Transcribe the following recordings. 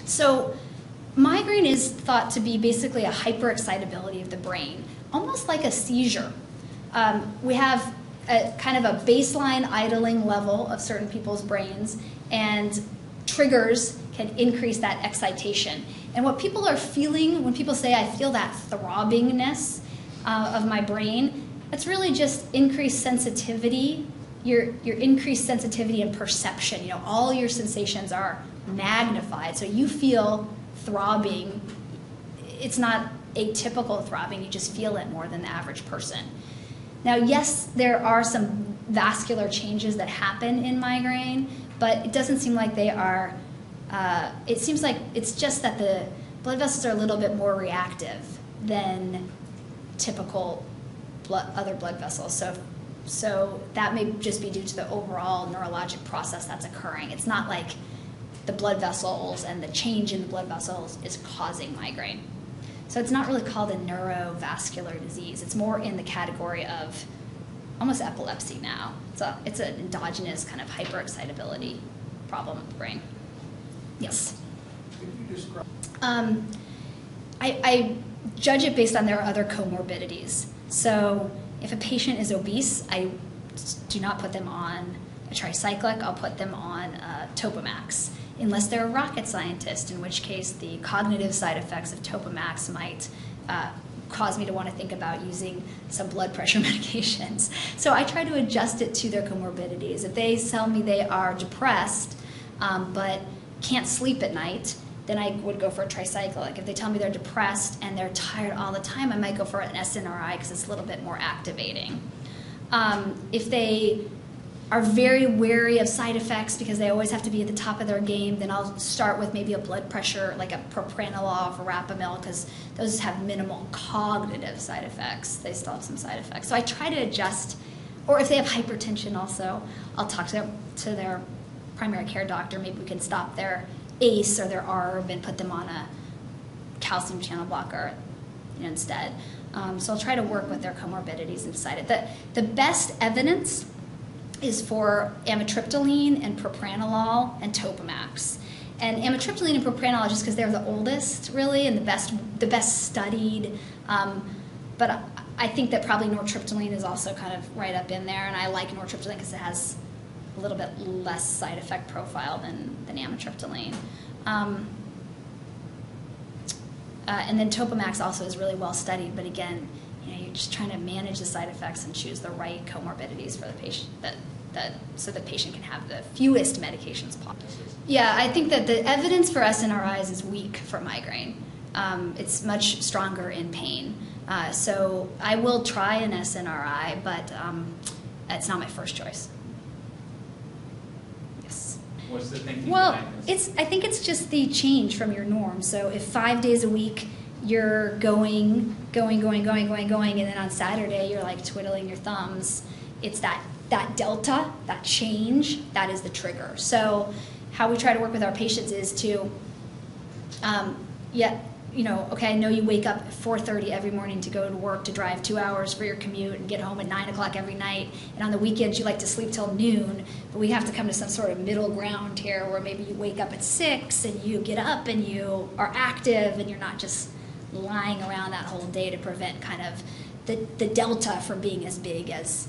So migraine is thought to be basically a hyperexcitability of the brain, almost like a seizure. We have a kind of a baseline idling level of certain people's brains, and triggers can increase that excitation. And what people are feeling when people say, I feel that throbbingness of my brain, it's really just increased sensitivity, your increased sensitivity and perception. You know, all your sensations are magnified, so you feel throbbing. It's not atypical throbbing, you just feel it more than the average person. Now, yes, there are some vascular changes that happen in migraine, but it doesn't seem like they are, it seems like it's just that the blood vessels are a little bit more reactive than typical other blood vessels. So that may just be due to the overall neurologic process that's occurring. It's not like the blood vessels and the change in the blood vessels is causing migraine. So it's not really called a neurovascular disease. It's more in the category of almost epilepsy now. It's an endogenous kind of hyperexcitability problem with the brain. Yes? Could you describe? I judge it based on their other comorbidities. So if a patient is obese, I do not put them on a tricyclic. I'll put them on Topamax, unless they're a rocket scientist, in which case the cognitive side effects of Topamax might cause me to want to think about using some blood pressure medications. So I try to adjust it to their comorbidities. If they tell me they are depressed but can't sleep at night, then I would go for a tricyclic. If they tell me they're depressed and they're tired all the time, I might go for an SNRI because it's a little bit more activating. If they are very wary of side effects because they always have to be at the top of their game, then I'll start with maybe a blood pressure, like a propranolol or verapamil, because those have minimal cognitive side effects. They still have some side effects. So I try to adjust, or if they have hypertension also, I'll talk to their primary care doctor. Maybe we can stop their ACE or their ARB and put them on a calcium channel blocker instead. So I'll try to work with their comorbidities and decide it. The best evidence is for amitriptyline and propranolol and Topamax. And amitriptyline and propranolol just because they're the oldest, really, and the best studied. But I think that probably nortriptyline is also kind of right up in there, and I like nortriptyline because it has a little bit less side effect profile than amitriptyline. And then Topamax also is really well studied, but again, you're just trying to manage the side effects and choose the right comorbidities for the patient, so the patient can have the fewest medications possible. Yeah, I think that the evidence for SNRIs is weak for migraine. It's much stronger in pain. So I will try an SNRI, but it's not my first choice. Yes. What's the thinking Well, behind this? I think it's just the change from your norm. So if 5 days a week you're going, and then on Saturday you're like twiddling your thumbs, it's that delta, that change, that is the trigger. So how we try to work with our patients is to, okay, I know you wake up at 4:30 every morning to go to work, to drive 2 hours for your commute and get home at 9 o'clock every night, and on the weekends you like to sleep till noon, but we have to come to some sort of middle ground here where maybe you wake up at 6 and you get up and you are active and you're not just lying around that whole day to prevent kind of the delta from being as big as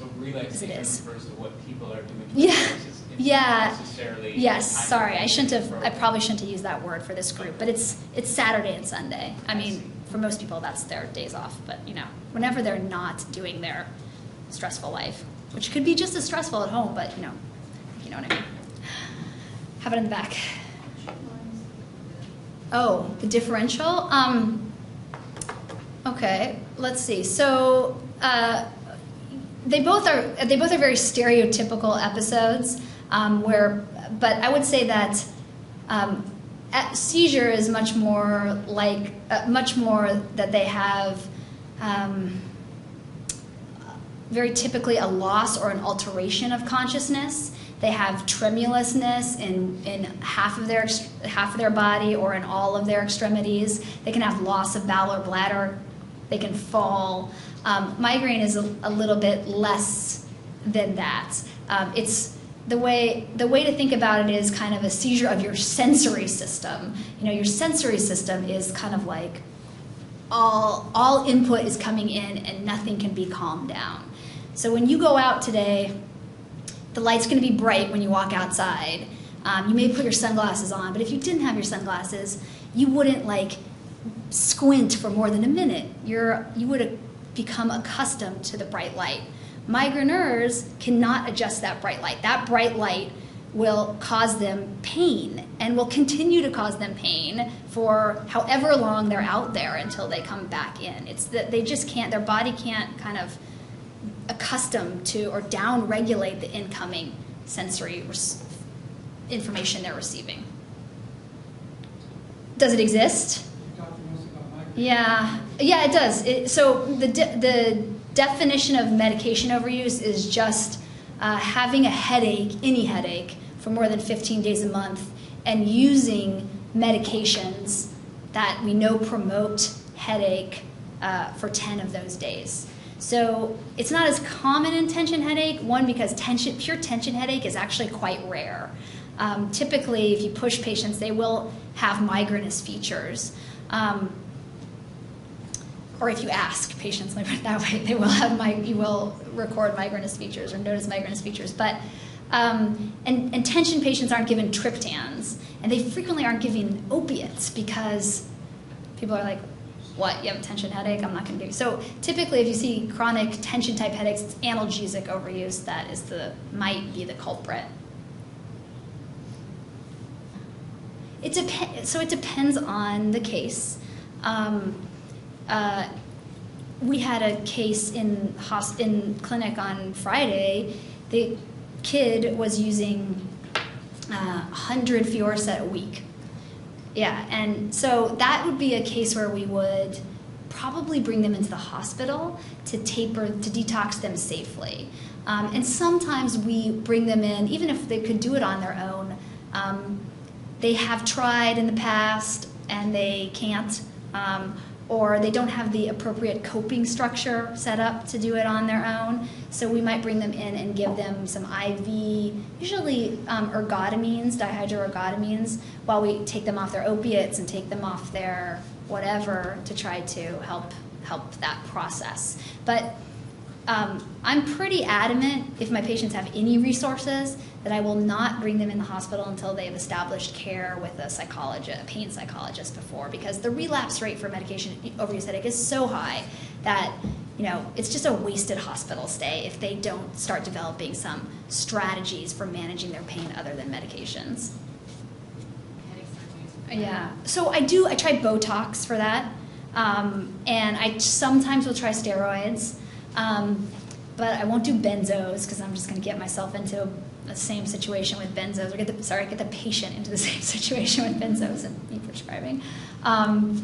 So relaxation is. refers to what people are doing. Yeah. Necessarily. Yes, sorry, I probably shouldn't have used that word for this group, but it's Saturday and Sunday. I mean, for most people that's their days off, but whenever they're not doing their stressful life, which could be just as stressful at home, but you know what I mean. Have it in the back. Oh, the differential? Okay, let's see. So they both are very stereotypical episodes, but I would say that seizure is much more that they have very typically a loss or an alteration of consciousness. They have tremulousness in half of their body or in all of their extremities. They can have loss of bowel or bladder. They can fall. Migraine is a little bit less than that. It's the way to think about it is kind of a seizure of your sensory system. Your sensory system is kind of like all input is coming in and nothing can be calmed down. So when you go out today, the light's going to be bright when you walk outside. You may put your sunglasses on, but if you didn't have your sunglasses, you wouldn't like squint for more than a minute. You would have become accustomed to the bright light. Migraineurs cannot adjust that bright light. That bright light will cause them pain and will continue to cause them pain for however long they're out there until they come back in. It's that they just can't, their body can't kind of accustom to or down-regulate the incoming sensory information they're receiving. Does it exist? Yeah, it does. So the definition of medication overuse is just having a headache, any headache, for more than 15 days a month and using medications that we know promote headache for 10 of those days. So it's not as common in tension headache, one, because pure tension headache is actually quite rare. Typically, if you push patients, they will have migrainous features. Or if you ask patients like that way, they will have you will record migrainous features or notice migrainous features. But and tension patients aren't given triptans, and they frequently aren't given opiates because people are like, "What? You have a tension headache? I'm not going to give you." So typically, if you see chronic tension type headaches, it's analgesic overuse that might be the culprit. It depends on the case. We had a case in clinic on Friday. The kid was using 100 Fioricet a week. Yeah, and so that would be a case where we would probably bring them into the hospital to detox them safely. And sometimes we bring them in, even if they could do it on their own. They have tried in the past and they can't, or they don't have the appropriate coping structure set up to do it on their own. So we might bring them in and give them some IV, usually ergotamines, dihydroergotamines, while we take them off their opiates and take them off their whatever to try to help that process. But I'm pretty adamant, if my patients have any resources, that I will not bring them in the hospital until they've established care with a pain psychologist before, because the relapse rate for medication overuse headache is so high that it's just a wasted hospital stay if they don't start developing some strategies for managing their pain other than medications. Yeah, so I try Botox for that, and I sometimes will try steroids. But I won't do benzos because I'm just going to get myself into the same situation with benzos. Get the patient into the same situation with benzos and me prescribing. And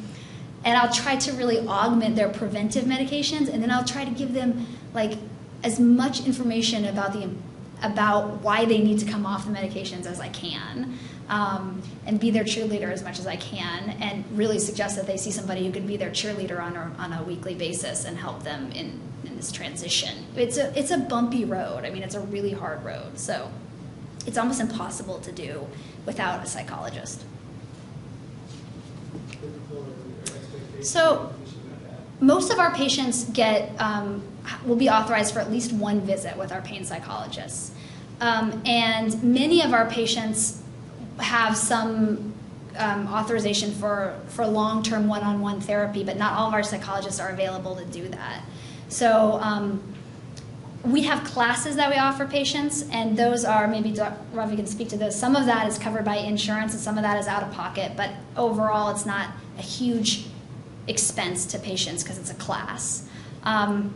I'll try to really augment their preventive medications, and then I'll try to give them like as much information about why they need to come off the medications as I can, and be their cheerleader as much as I can, and really suggest that they see somebody who can be their cheerleader on a weekly basis and help them in this transition. It's a bumpy road. I mean, it's a really hard road. So it's almost impossible to do without a psychologist. So most of our patients will be authorized for at least one visit with our pain psychologists. And many of our patients have some authorization for long-term one-on-one therapy, but not all of our psychologists are available to do that. So we have classes that we offer patients, and those are, maybe Ravi can speak to those. Some of that is covered by insurance and some of that is out of pocket, but overall it's not a huge expense to patients because it's a class. And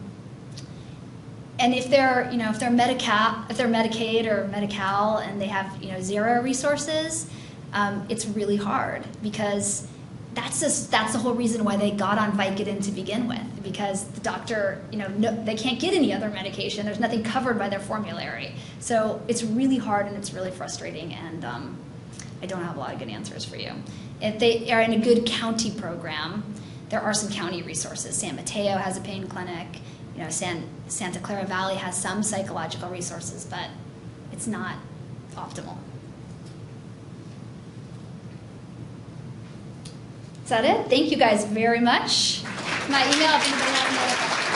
if they're Medicaid or Medi-Cal and they have zero resources, it's really hard because that's the whole reason why they got on Vicodin to begin with, because the doctor, they can't get any other medication. There's nothing covered by their formulary. So it's really hard and it's really frustrating, and I don't have a lot of good answers for you. If they are in a good county program, there are some county resources. San Mateo has a pain clinic. Santa Clara Valley has some psychological resources, but it's not optimal. Is that it? Thank you guys very much. My email, if anybody has another question.